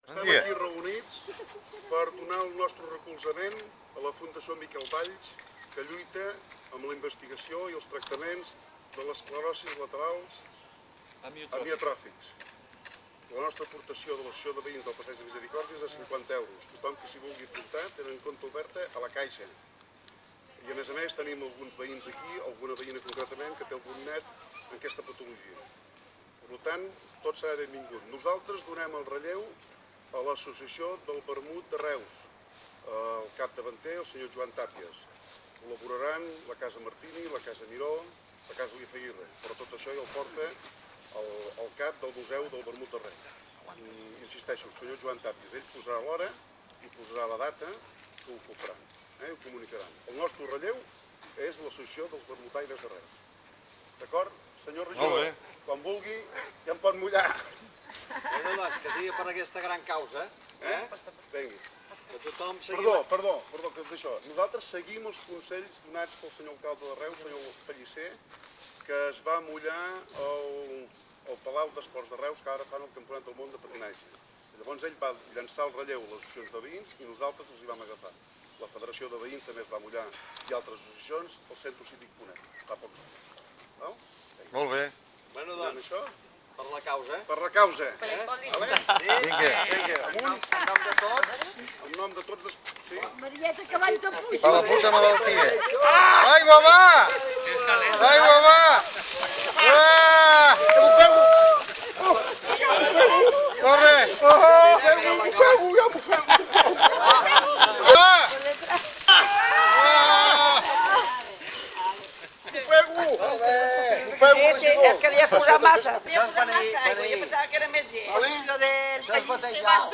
Estem aquí reunits per donar el nostre recolzament a la Fundació Miquel Valls, que lluita amb la investigació i els tractaments de l'esclerosi laterals amiatròfics. La nostra aportació de l'Associació de Veïns del Passeig de Misericòrdia és de 50 euros. Tothom que s'hi vulgui apuntar tenen compte oberta a la Caixa. I a més tenim alguns veïns aquí, alguna veïna concretament, que té algun net en aquesta patologia. Per tant, tot serà benvingut. Nosaltres donem el relleu a l'Associació del Vermut de Reus. El capdavanter, el senyor Joan Tàpies. Col·laboraran la Casa Martini, la Casa Miró, la Casa Lizaguirre. Però tot això ja el porta el cap del Museu del Vermut de Reus. Insisteixo, el senyor Joan Tàpies. Ell posarà l'hora i posarà la data que ho ocuparan. Ho comunicaran. El nostre relleu és l'Associació dels Vermutaires de Reus. D'acord? Senyor regidor, quan vulgui ja em pot mullar. Bueno, doncs, que sigui per aquesta gran causa. Vengui. Que tothom sigui... Perdó, que és això. Nosaltres seguim els consells donats pel senyor alcalde de Reus, senyor Pellicer, que es va mullar al Palau d'Esports de Reus, que ara fan el Campionat del Món de patinatge. Llavors ell va llançar el relleu a les associacions de veïns i nosaltres els hi vam agafar. La Federació de Veïns també es va mullar i altres associacions, el Centre Cívic Ponent, fa pocs anys. Molt bé. Bueno, doncs, per la causa. Per la causa. Vinga. Amunt. En nom de tots. En nom de tots. Marieta, Cavall de Puig. Per la puta malaltia. Aigua, va! Aigua, va! Corre! Sí, és que li he posat massa. Això és Jo pensava que era més gent. Lo del pellicer va